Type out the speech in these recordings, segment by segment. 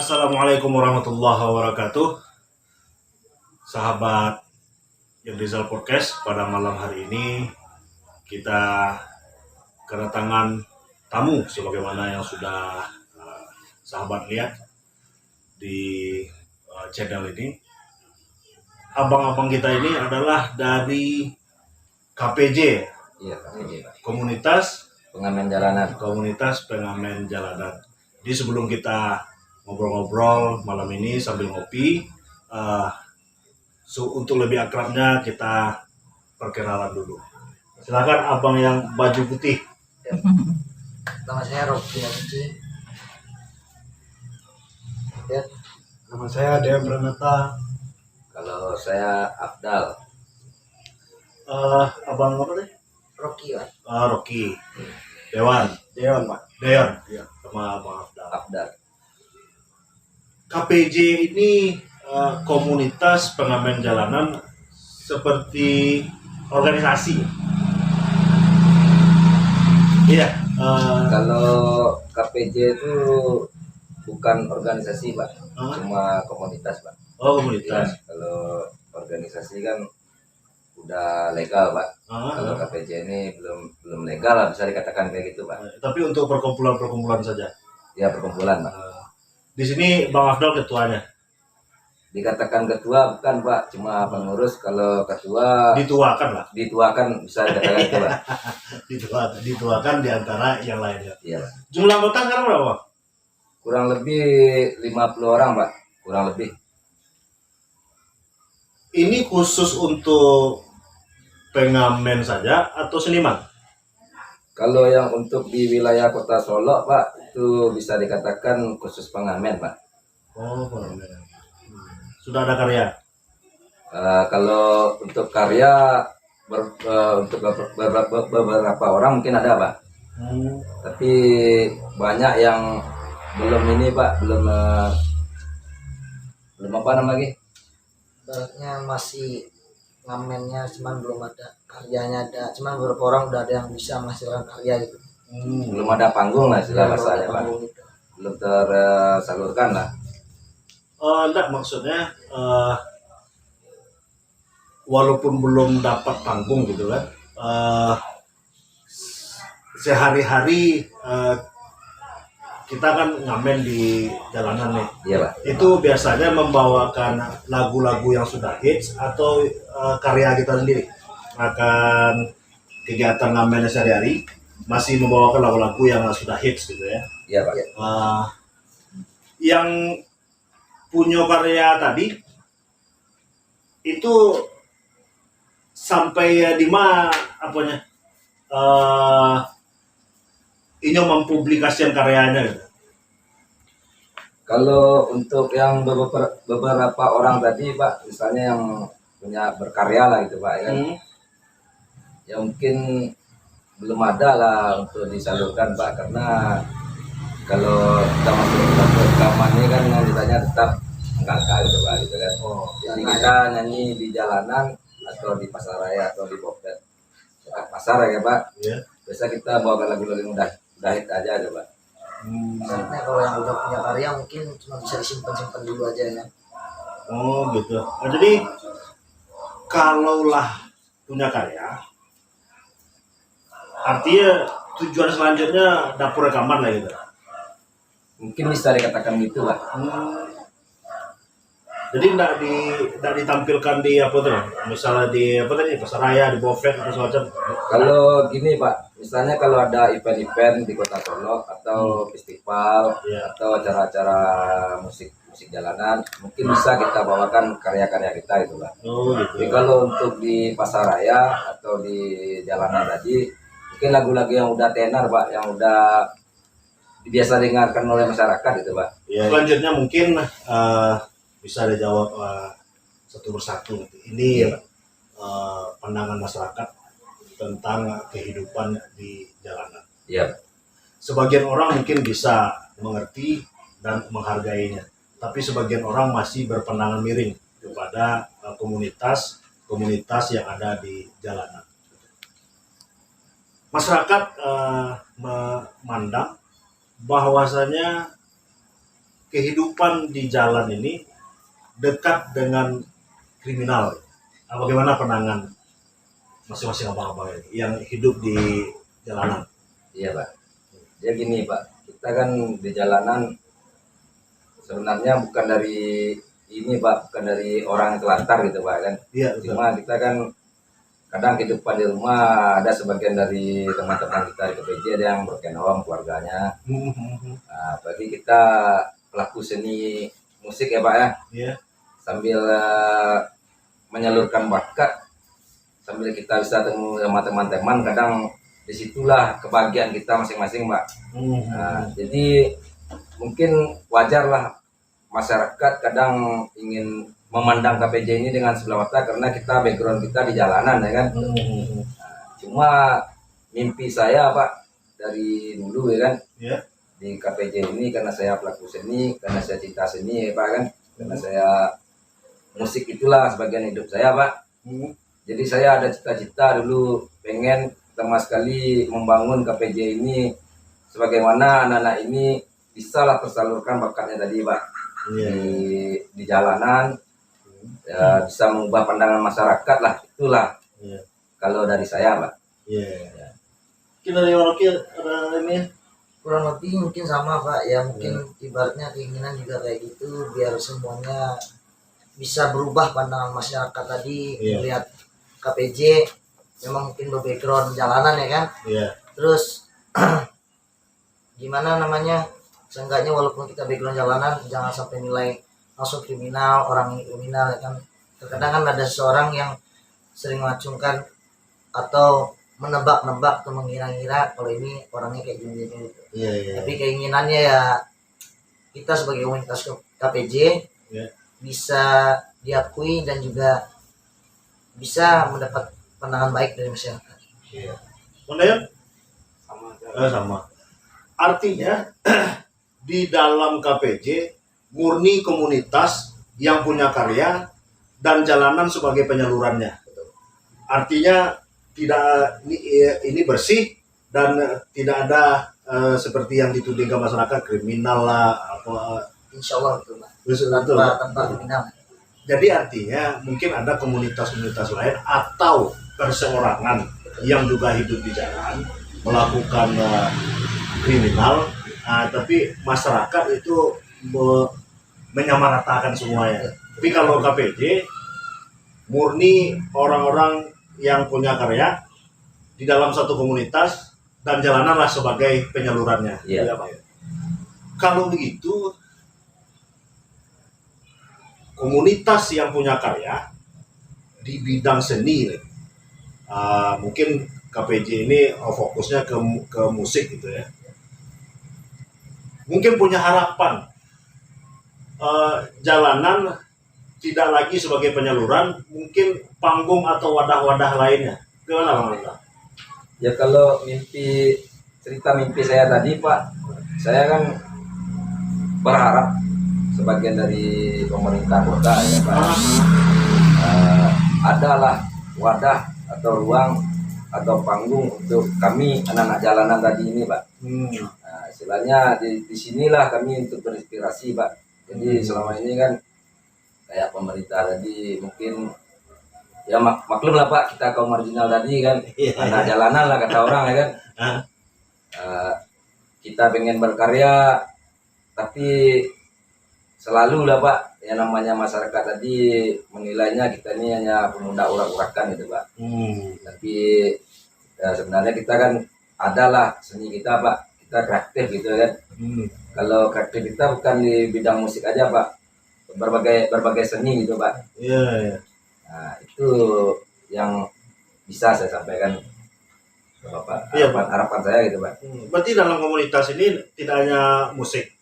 Assalamualaikum warahmatullahi wabarakatuh. Sahabat yang Rizal Podcast, pada malam hari ini kita kedatangan tamu sebagaimana yang sudah sahabat lihat di channel ini. Abang-abang kita ini adalah dari KPJ. Iya, KPJ, Pak. Komunitas Pengamen jalanan. Komunitas Pengamen Jalanan. Jadi sebelum kita ngobrol-ngobrol malam ini sambil ngopi, untuk lebih akrabnya kita perkenalan dulu. Silakan abang yang baju putih. Nama saya Rocky Aji. Ya, Nama saya Dewa Pranata. Kalau saya Afdal. Abang apa tadi? Rocky, Pak. Rocky. Dewan Pak. Dewan. Iya. Sama abang Afdal. Afdal. KPJ ini komunitas pengamen jalanan seperti organisasi. Iya. Kalau KPJ itu bukan organisasi, Pak. Cuma komunitas, Pak. Oh, komunitas. Ya, kalau organisasi kan udah legal, Pak. Kalau KPJ ini belum legal lah, bisa dikatakan kayak gitu, Pak. Tapi untuk perkumpulan saja. Ya, perkumpulan, Pak. Di sini Bang Afdal ketuanya. Dikatakan ketua bukan, Pak, cuma pengurus. Kalau ketua Dituakan lah. dituakan, bisa dikatakan itu, Pak. Dituakan di antara yang lainnya. Iya, Pak. Jumlah anggota sekarang berapa? Kurang lebih 50 orang, Pak. Kurang lebih. Ini khusus untuk pengamen saja atau seniman? Kalau yang untuk di wilayah Kota Solo, Pak, itu bisa dikatakan khusus pengamen, Pak. Oh, pengamen. Sudah ada karya? Kalau untuk karya untuk beberapa orang mungkin ada, Pak. Tapi banyak yang belum ini, Pak, belum apa namanya? Baratnya masih ngamennya, cuman belum ada karyanya ada. Cuman beberapa orang udah ada yang bisa menghasilkan karya gitu. Belum ada panggung lah istilah Belum ada bahasanya, Pak. panggung gitu. Belum tersalurkan lah. Enggak, maksudnya walaupun belum dapat panggung gitu kan, sehari-hari kita kan ngamen di jalanan nih. Iya, Pak. Itu biasanya membawakan lagu-lagu yang sudah hits atau karya kita sendiri. Akan kegiatan ngamen sehari-hari masih membawakan lagu-lagu yang sudah hits gitu ya. Iya, Pak. Yang punya karya tadi itu sampai di mana apanya? Ini mempublikasikan karyanya gitu. Kalau untuk yang beberapa orang tadi, Pak, misalnya yang punya berkarya lah gitu, Pak, ya kan? Ya mungkin belum ada lah untuk disalurkan, Pak, karena kalau kita masuk ke rekaman ini kan ditanya tetap enggak gitu, Pak, gitu kan. Jadi kita nyanyi di jalanan atau di pasar raya atau di bopet dekat pasar ya, Pak. Yeah. Biasa kita bawakan lagu-lagu yang udah hit aja, Pak. Maksudnya kalau yang udah punya karya mungkin cuma bisa disimpan dulu aja ya. Oh gitu. Jadi kalaulah punya karya, artinya tujuan selanjutnya dapur rekaman lah gitu. Mungkin bisa dikatakan gitu, Pak. Jadi tidak ditampilkan di apa tuh? Misalnya di apa tadi pasar raya, di bofet atau semacam. Kalau gini, Pak, misalnya kalau ada event-event di Kota Solo atau festival atau acara-acara musik jalanan, mungkin bisa kita bawakan karya-karya kita itu, Pak. Oh gitu. Jadi kalau untuk di pasar raya atau di jalanan tadi, mungkin lagu-lagu yang udah tenar, Pak, yang udah biasa dengarkan oleh masyarakat itu, Pak. Ya, selanjutnya mungkin bisa dijawab satu persatu. Ini pandangan masyarakat tentang kehidupan di jalanan. Iya. Sebagian orang mungkin bisa mengerti dan menghargainya, tapi sebagian orang masih berpandangan miring kepada komunitas yang ada di jalanan. Masyarakat memandang bahwasanya kehidupan di jalan ini dekat dengan kriminal. Bagaimana penanganan masing-masing abang-abang ini yang hidup di jalanan? Iya Pak. Dia gini Pak, kita kan di jalanan sebenarnya bukan dari ini Pak, bukan dari orang yang telantar gitu Pak kan. Iya, betul. Cuma kita kan kadang kehidupan di rumah ada sebagian dari teman-teman kita di KPJ ada yang broken home keluarganya. Nah, bagi kita pelaku seni musik ya Pak ya, Iya. sambil menyalurkan bakat, sambil kita bisa ketemu sama teman-teman, kadang disitulah kebahagiaan kita masing-masing Pak. Nah, jadi mungkin wajar lah masyarakat kadang ingin memandang KPJ ini dengan sebelah mata karena kita background kita di jalanan ya kan. Cuma mimpi saya Pak dari dulu ya kan, Iya. di KPJ ini karena saya pelaku seni, karena saya cinta seni ya Pak kan, karena saya musik itulah sebagian hidup saya Pak. Jadi saya ada cita-cita dulu pengen pertama sekali membangun KPJ ini sebagaimana anak-anak ini bisa lah tersalurkan bakatnya tadi Pak. Di jalanan ya, bisa mengubah pandangan masyarakat lah, itulah kalau dari saya Pak. Kita dari orang ada ini. Kurang lebih mungkin sama Pak ya, mungkin ibaratnya keinginan juga kayak gitu biar semuanya bisa berubah pandangan masyarakat tadi. Melihat KPJ memang mungkin background jalanan ya kan. Terus gimana namanya, seenggaknya walaupun kita background jalanan jangan sampai nilai langsung kriminal, orang ini kriminal ya kan. Terkadang kan ada seseorang yang sering mengacungkan atau menebak-nebak atau mengira-ngira kalau ini orangnya kayak gini gitu. Tapi keinginannya ya kita sebagai komunitas KPJ bisa diakui dan juga bisa mendapat pandangan baik dari masyarakat. Kemudian sama. Artinya di dalam KPJ murni komunitas yang punya karya dan jalanan sebagai penyalurannya. Artinya tidak ini bersih dan tidak ada seperti yang ditudingkan masyarakat kriminal lah apa. Insya Allah betul Pak. Betul. Tanpa kriminal. Jadi artinya mungkin ada komunitas-komunitas lain atau perseorangan yang juga hidup di jalan melakukan kriminal, tapi masyarakat itu menyamaratakan semuanya. Tapi kalau KPJ murni orang-orang yang punya karya di dalam satu komunitas dan jalananlah sebagai penyalurannya. Iya. Kalau begitu komunitas yang punya karya di bidang seni, mungkin KPJ ini fokusnya ke musik gitu ya. Mungkin punya harapan jalanan tidak lagi sebagai penyaluran, mungkin panggung atau wadah-wadah lainnya. Gimana Bang Rita? Ya kalau cerita mimpi saya tadi Pak, saya kan berharap sebagian dari pemerintah kota ya Pak, adalah wadah atau ruang atau panggung untuk kami anak-anak jalanan tadi ini Pak. Nah, istilahnya di sinilah kami untuk berinspirasi Pak. Jadi selama ini kan kayak pemerintah tadi mungkin ya maklum lah Pak, kita kaum marginal tadi kan anak jalanan lah kata orang ya kan. Kita pengen berkarya tapi selalu lah Pak, yang namanya masyarakat tadi menilainya kita ini hanya pemuda urak-urakan gitu Pak. Tapi ya, sebenarnya kita kan adalah seni kita Pak, kita kreatif gitu kan. Kalau kreatif kita bukan di bidang musik aja Pak, berbagai seni gitu Pak. Nah itu yang bisa saya sampaikan ke Bapak, harapan saya gitu Pak. Berarti dalam komunitas ini tidak hanya musik?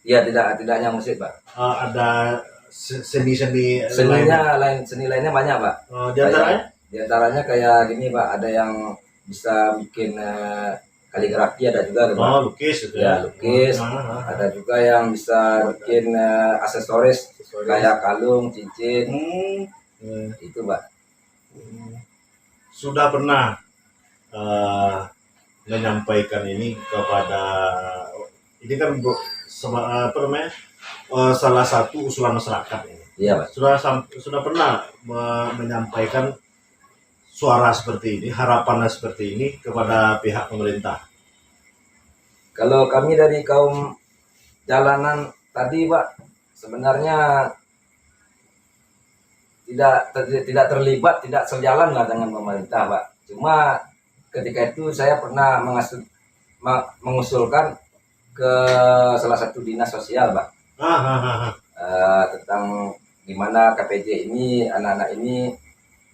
Iya, tidak hanya musik Pak. Ada seni-seni seninya seni lainnya banyak Pak. Di antaranya kayak gini Pak, ada yang bisa bikin kaligrafi, ada juga Pak. Lukis gitu ya. Lukis. Ada juga yang bisa bikin aksesoris kayak kalung, cincin. Itu Pak. Sudah pernah menyampaikan ini kepada, ini kan apa namanya, salah satu usulan masyarakat ini. Iya Pak. Sudah pernah menyampaikan suara seperti ini, harapannya seperti ini kepada pihak pemerintah. Kalau kami dari kaum jalanan tadi Pak, sebenarnya tidak terlibat, tidak sejalan lah dengan pemerintah Pak. Cuma ketika itu saya pernah mengusulkan ke salah satu dinas sosial Pak, tentang gimana KPJ ini, anak-anak ini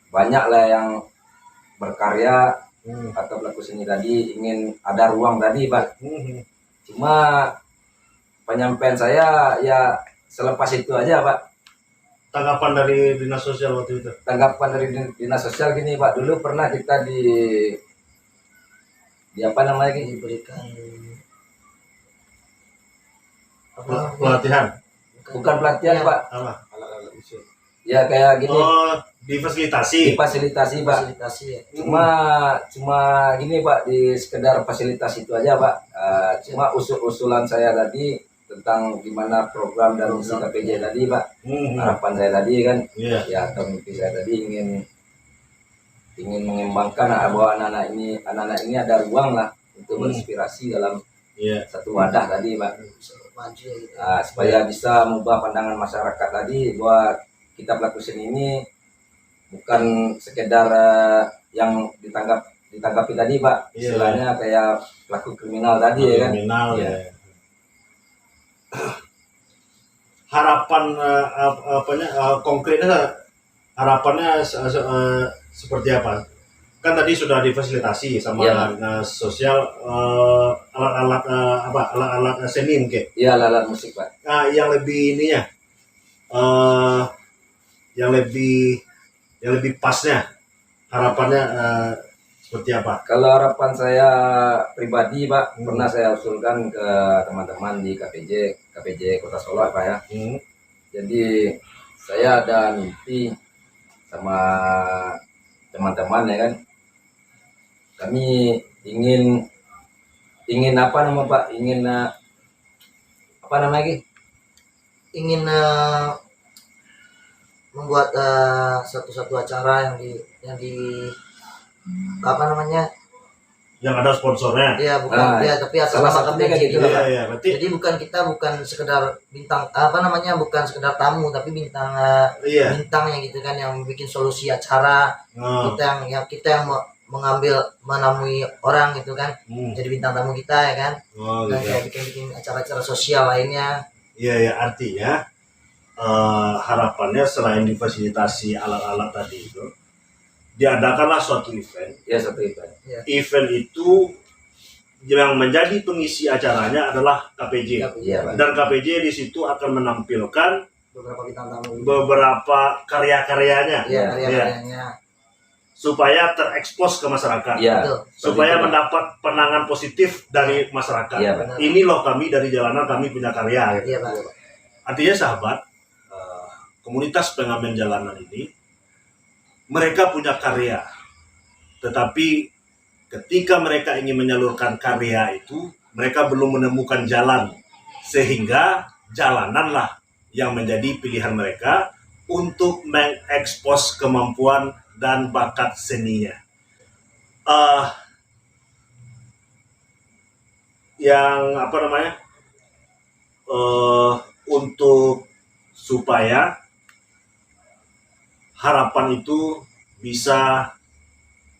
banyak lah yang berkarya atau pelaku seni tadi, ingin ada ruang tadi Pak. Cuma penyampaian saya ya selepas itu aja Pak. Tanggapan dari dinas sosial waktu itu? Tanggapan dari dinas sosial gini Pak, dulu pernah kita di apa namanya, diberikan Pelatihan? bukan pelatihan Ya. Pak, Apa? ya kayak gini, Difasilitasi. difasilitasi Pak. fasilitasi ya. Cuma gini Pak, di sekedar fasilitas itu aja Pak. Cuma usulan saya tadi tentang gimana program dan misi KPJ tadi Pak, harapan saya tadi kan, Iya. ya atau mimpi saya tadi ingin mengembangkan bahwa anak-anak ini ada ruang lah untuk berinspirasi dalam Iya. satu wadah tadi Pak. Maju ya gitu. Supaya bisa mengubah pandangan masyarakat tadi bahwa kita pelaku seni ini bukan sekedar yang ditanggapi tadi Pak, Iya. istilahnya kayak pelaku kriminal tadi ya kan. Kriminal Iya. ya. Harapan konkretnya, harapannya seperti apa? Kan tadi sudah difasilitasi sama Iya. dinas sosial, alat-alat seni mungkin. Iya, alat musik Pak. Nah, yang lebih ininya, yang lebih pasnya, harapannya seperti apa? Kalau harapan saya pribadi Pak, pernah saya usulkan ke teman-teman di KPJ Kota Solo Pak ya. Jadi saya ada mimpi sama teman-teman ya kan. Kami ingin apa nama Pak? Ingin apa namanya lagi? Ingin membuat satu acara yang di apa namanya, Yang ada sponsornya. ya bukan ya, tapi atas salah nama satunya kayak KPJ gitu gitu. lah, Pak. Iya, berarti Jadi bukan sekedar bintang bukan sekedar tamu, tapi bintang iya. bintangnya gitu kan, yang bikin solusi acara. Oh. Kita yang menemui orang gitu kan, jadi bintang tamu kita ya kan. Oh, Dan gitu. kayak bikin acara-acara sosial lainnya. Iya, ya, artinya harapannya selain difasilitasi alat-alat tadi itu, diadakanlah suatu event. Ya, satu event. Event itu yang menjadi pengisi acaranya adalah KPJ. Iya Pak. Dan KPJ di situ akan menampilkan Beberapa bintang tamu. beberapa karya-karyanya, Iya, ya, karya-karyanya. supaya terekspos ke masyarakat, Iya. Betul. supaya Betul, Pak. mendapat penanganan positif dari masyarakat. Iya, Pak. Ini loh kami dari jalanan, kami punya karya. Gitu. Iya, Pak. Artinya sahabat, komunitas pengamen jalanan ini, mereka punya karya, tetapi ketika mereka ingin menyalurkan karya itu, mereka belum menemukan jalan, sehingga jalananlah yang menjadi pilihan mereka untuk mengekspos kemampuan dan bakat seninya. Yang apa namanya, untuk supaya harapan itu bisa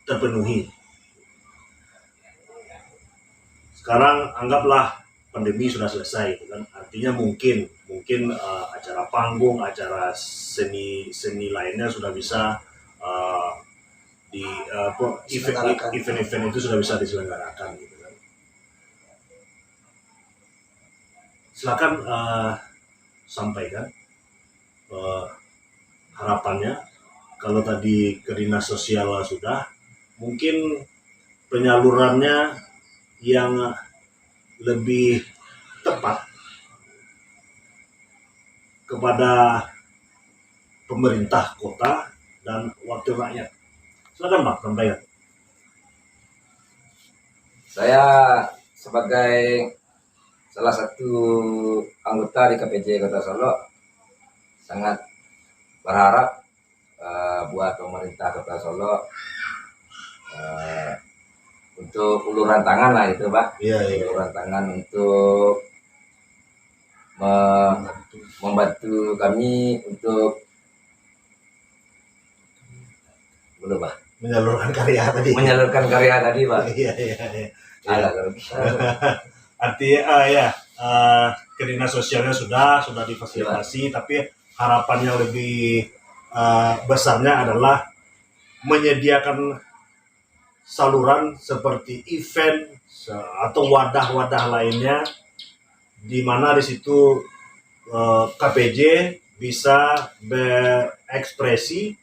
terpenuhi. Sekarang anggaplah pandemi sudah selesai, gitu kan? Artinya mungkin acara panggung, acara seni lainnya sudah bisa event-event itu sudah bisa diselenggarakan, gitu kan? Silakan sampaikan harapannya. Kalau tadi ke dinas sosial sudah, mungkin penyalurannya yang lebih tepat kepada pemerintah kota dan wakil rakyat. Silakan Pak, sampaikan. Saya sebagai salah satu anggota di KPJ Kota Solo sangat berharap buat pemerintah Kota Solo untuk uluran tangan lah itu Pak. Iya, iya. Uluran tangan untuk membantu kami untuk belum Pak, Menyalurkan karya tadi. menyalurkan karya tadi Pak. Iya, iya, iya. Ada kalau bisa. Artinya ke dinas sosialnya sudah difasilitasi, tapi harapan yang lebih besarnya adalah menyediakan saluran seperti event atau wadah-wadah lainnya di mana di situ KPJ bisa berekspresi,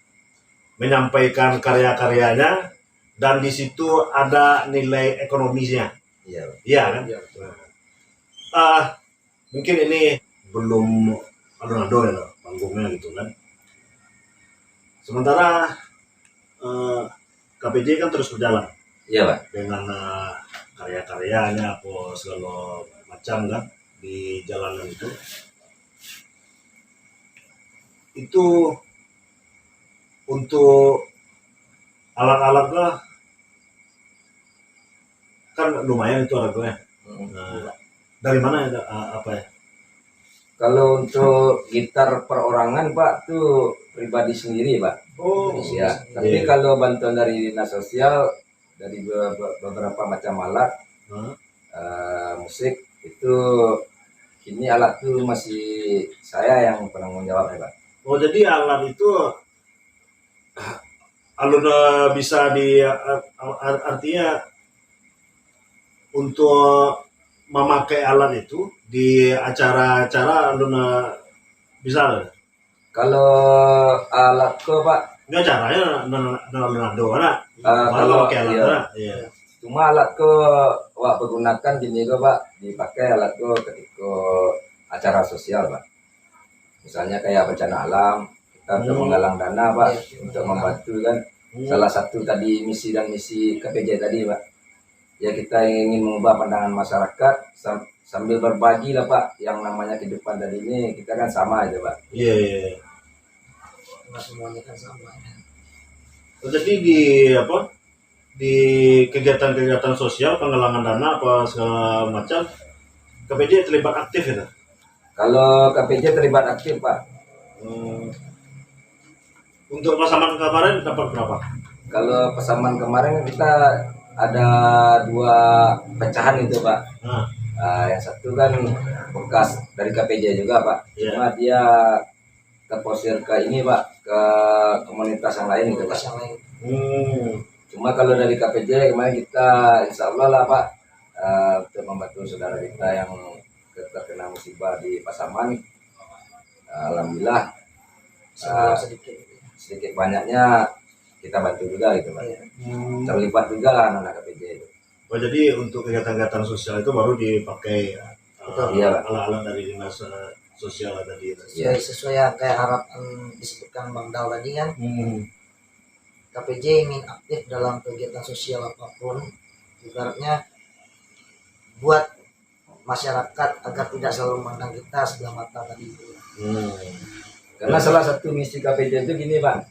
menyampaikan karya-karyanya, dan di situ ada nilai ekonomisnya. Iya. Iya kan? Mungkin ini belum ado ya panggungnya gitu kan. Sementara KPJ kan terus berjalan Iya Pak. dengan karya-karyanya apa segala macam kan di jalanan itu. Itu untuk alat-alatnya kan lumayan itu harganya. Nah, dari mana ya, apa ya? Kalau untuk gitar perorangan Pak tuh pribadi sendiri Pak. Oh, Ya. Tapi iya. kalau bantuan dari dinas sosial dari beberapa macam alat musik itu kini alat tuh masih saya yang penanggung jawab ya Pak. Oh, jadi alat itu alun bisa di artinya untuk memakai alat itu di acara-acara alun bisa loh. Kalau alat kok Pak, Enggak caranya alun ado mana? kalau pakai alat iya. mana? Iya. Cuma alat ko wak pergunakan gini ko Pak, dipakai alat ko ketika acara sosial Pak. Misalnya kayak bencana alam, kita untuk menggalang dana Pak, untuk membantu kan. Salah satu tadi misi dan misi KPJ tadi Pak. Ya kita ingin mengubah pandangan masyarakat sambil berbagi lah Pak. Yang namanya kehidupan tadi ini kita kan sama aja Pak. Iya, iya. Nggak semuanya kan sama ya. Jadi di kegiatan-kegiatan sosial, penggalangan dana apa segala macam, KPJ terlibat aktif ya? Kalau KPJ terlibat aktif Pak. Untuk pasaman kemarin dapat berapa? Kalau pesaman kemarin kita ada 2 pecahan itu Pak. Yang satu kan bekas dari KPJ juga Pak. Iya. Cuma dia terposir ke ini Pak, ke komunitas yang lain gitu Pak. Komunitas yang lain. Cuma kalau dari KPJ kemarin kita insya Allah lah Pak untuk membantu saudara kita yang terkena musibah di Pasaman. Alhamdulillah sedikit banyaknya kita bantu juga gitu Pak. Iya. Terlibat juga lah anak KPJ itu. Oh, jadi untuk kegiatan-kegiatan sosial itu baru dipakai Iya, Pak. alat-alat dari dinas sosial tadi. Sesuai yang kayak harapan disebutkan Bang Dal tadi kan, KPJ ingin aktif dalam kegiatan sosial apapun, ibaratnya buat masyarakat agar tidak selalu memandang kita sebelah mata tadi. Karena salah satu misi KPJ itu gini Pak,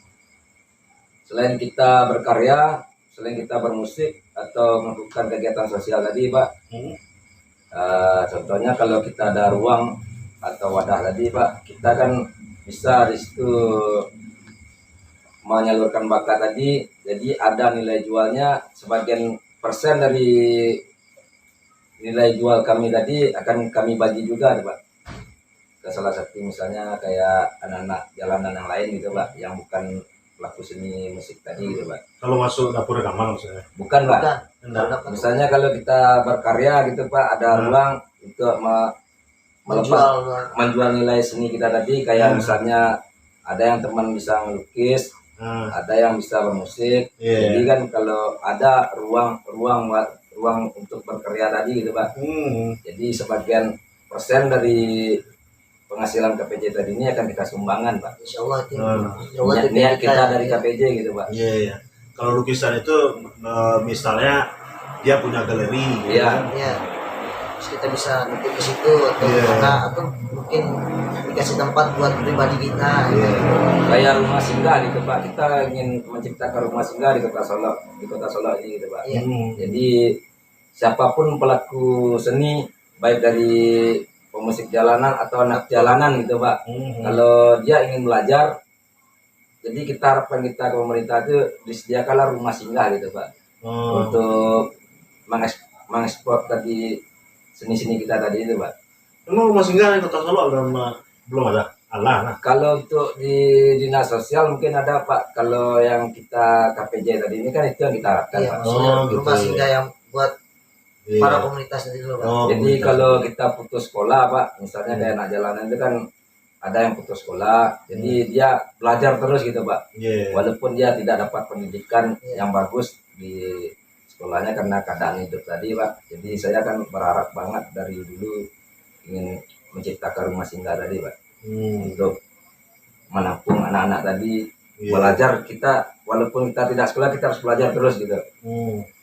selain kita berkarya, selain kita bermusik atau melakukan kegiatan sosial tadi Pak, contohnya kalau kita ada ruang atau wadah tadi Pak, kita kan bisa di situ menyalurkan bakat tadi, jadi ada nilai jualnya, sebagian persen dari nilai jual kami tadi akan kami bagi juga Pak ke salah satu misalnya kayak anak-anak jalanan yang lain gitu Pak, yang bukan pelaku seni musik tadi gitu Pak. Kalau masuk dapur rekaman maksudnya? Bukan Pak. Bukan. Enggak. Misalnya kalau kita berkarya gitu Pak, ada ruang untuk menjual nilai seni kita tadi, kayak misalnya ada yang teman bisa melukis, ada yang bisa bermusik. Jadi kan kalau ada ruang untuk berkarya tadi gitu Pak. Jadi sebagian persen dari penghasilan KPJ tadi ini akan kita sumbangan Pak. Insya Allah itu. Niat kita dari KPJ gitu Pak. Iya, iya. Kalau lukisan itu misalnya dia punya galeri, gitu Iya. kan? Iya. kita bisa duduk di situ atau Iya. gimana, atau mungkin dikasih tempat buat pribadi kita. Iya. Kayak rumah singgah gitu Pak, kita ingin menciptakan rumah singgah di Kota Solo, ini gitu Pak. Iya. Jadi siapapun pelaku seni, baik dari pemusik jalanan atau anak jalanan gitu Pak, kalau dia ingin belajar, jadi kita harapkan kita ke pemerintah itu disediakanlah rumah singgah gitu Pak, untuk mengekspor tadi seni-seni kita tadi itu Pak. Emang rumah singgah di Kota Solo belum ada? Allah, nah. Kalau untuk di dinas sosial mungkin ada Pak. Kalau yang kita KPJ tadi ini kan itu yang kita harapkan Iya, Pak. maksudnya gitu. rumah singgah yang buat Iya. para komunitas itu dulu Pak. Oh, Jadi komunitas. kalau kita putus sekolah Pak, misalnya kayak anak jalanan itu kan ada yang putus sekolah, jadi dia belajar terus gitu Pak. Iya. Walaupun dia tidak dapat pendidikan Iya. yang bagus di sekolahnya karena keadaan hidup tadi Pak. Jadi saya kan berharap banget dari dulu ingin menciptakan rumah singgah tadi Pak, untuk menampung anak-anak tadi Iya. belajar. Kita walaupun kita tidak sekolah, kita harus belajar terus gitu.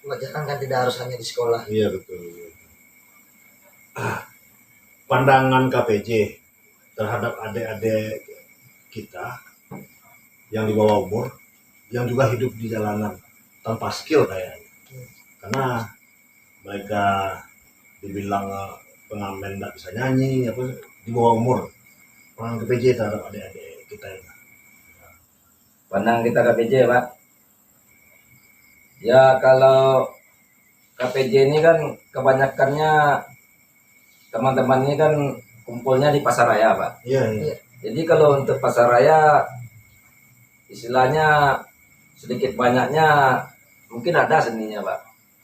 Pelajaran kan tidak harus hanya di sekolah. Iya betul. Pandangan KPJ terhadap adik-adik kita yang di bawah umur, yang juga hidup di jalanan tanpa skill kayaknya, karena mereka dibilang pengamen nggak bisa nyanyi apa di bawah umur. Pandangan KPJ terhadap adik-adik kita ini. Pandang kita KPJ Pak, ya kalau KPJ ini kan kebanyakannya teman-teman ini kan kumpulnya di pasar raya Pak. Iya. Iya. Jadi kalau untuk pasar raya istilahnya sedikit banyaknya mungkin ada seninya Pak.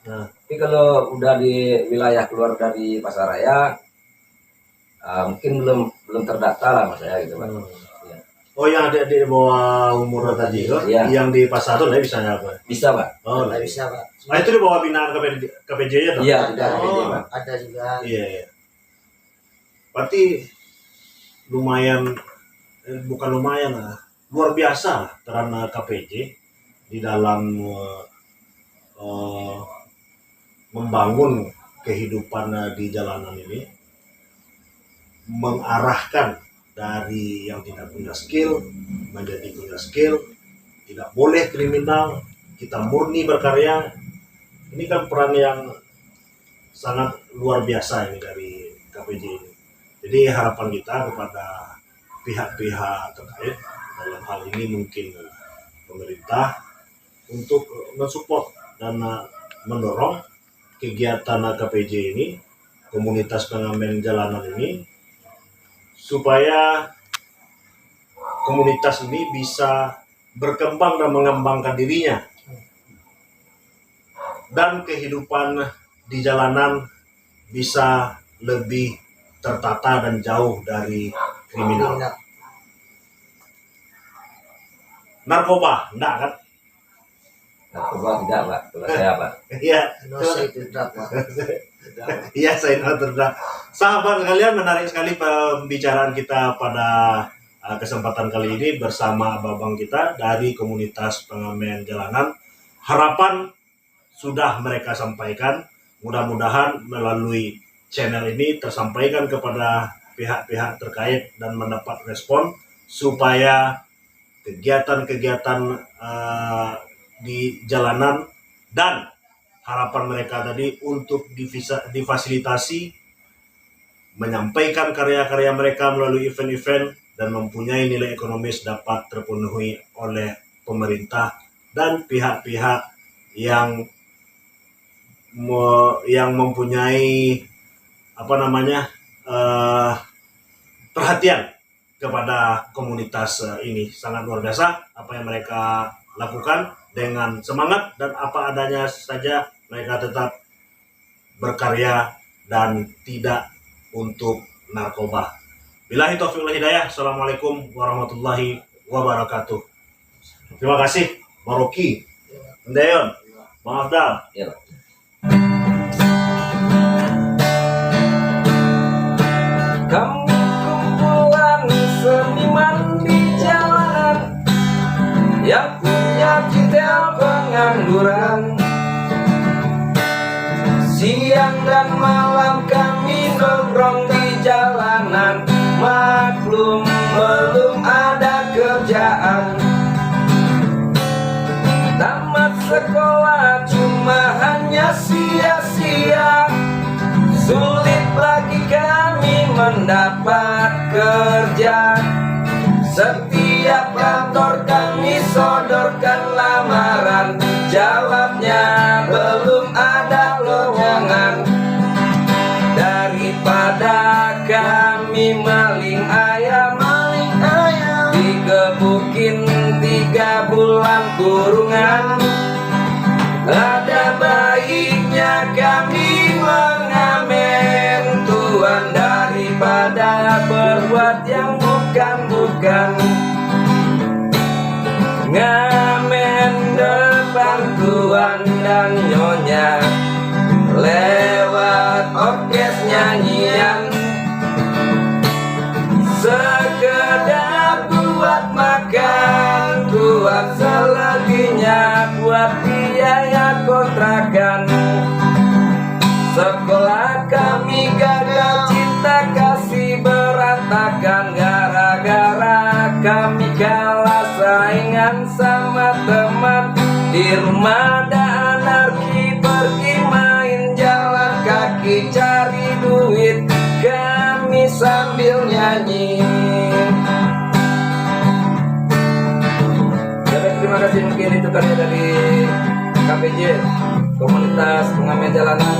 Nah. Tapi kalau udah di wilayah keluar dari pasar raya, mungkin belum terdata lah mas saya gitu Pak. Ya. Oh, yang adik-adik di bawah umur tadi, Iya. yang di pasar tuh bisa nggak apa? Bisa Pak? Oh, Nggak bisa Pak. Nah, itu di bawah binaan KPJ ya toh? Iya, Ada, tidak KPJ Oh. Pak. ada juga. Iya, iya. Berarti lumayan, bukan lumayan lah, luar biasa lah peran KPJ di dalam membangun kehidupan di jalanan ini, mengarahkan dari yang tidak punya skill menjadi punya skill, tidak boleh kriminal, kita murni berkarya. Ini kan peran yang sangat luar biasa ini dari KPJ ini. Jadi harapan kita kepada pihak-pihak terkait dalam hal ini mungkin pemerintah untuk mensupport dan mendorong kegiatan KPJ ini, komunitas pengamen jalanan ini, supaya komunitas ini bisa berkembang dan mengembangkan dirinya, dan kehidupan di jalanan bisa lebih tertata dan jauh dari kriminal. Narkoba, enggak kan? Narkoba tidak Pak, kalau saya Pak. Iya. No say to drug Pak. Iya, saya terdak. Sahabat sekalian, menarik sekali pembicaraan kita pada kesempatan kali ini bersama abang kita dari komunitas pengamen jalanan. Harapan sudah mereka sampaikan, mudah-mudahan melalui channel ini tersampaikan kepada pihak-pihak terkait dan mendapat respon supaya kegiatan-kegiatan di jalanan dan harapan mereka tadi untuk difasilitasi menyampaikan karya-karya mereka melalui event-event dan mempunyai nilai ekonomis dapat terpenuhi oleh pemerintah dan pihak-pihak yang mempunyai perhatian kepada komunitas ini. Sangat luar biasa apa yang mereka lakukan dengan semangat dan apa adanya saja. Mereka tetap berkarya dan tidak untuk narkoba. Billahi taufiq wal hidayah. Assalamualaikum warahmatullahi wabarakatuh. Terima kasih Maroki, Ndeon, Bang Afdal. Ya. Kamu kumpulan seniman di jalanan yang punya titel pengangguran, Siang dan malam kami nongkrong di jalanan. Maklum belum ada kerjaan. Tamat sekolah cuma hanya sia-sia. Sulit bagi kami mendapat kerja. Setiap kantor kami sodorkan lamaran, jawabnya belum ada lowongan. Daripada kami maling ayam, digebukin 3 bulan kurungan. Ada baiknya kami mengamen Tuhan, daripada berbuat yang bukan-bukan. Ngamen depan Tuhan dan nyonya lewat orkes nyanyian. Sekedar buat makan, buat selebihnya buat biaya kontrakan. Sekolah kami gagal, cinta kasih berantakan. Gara-gara kami kalah saingan sama teman. Di rumah ada anarki, pergi main jalan kaki cari duit, kami sambil nyanyi. Terima kasih, mungkin itu karya dari KPJ, Komunitas Pengamen Jalanan.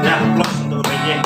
Ya, plus untuk PJ.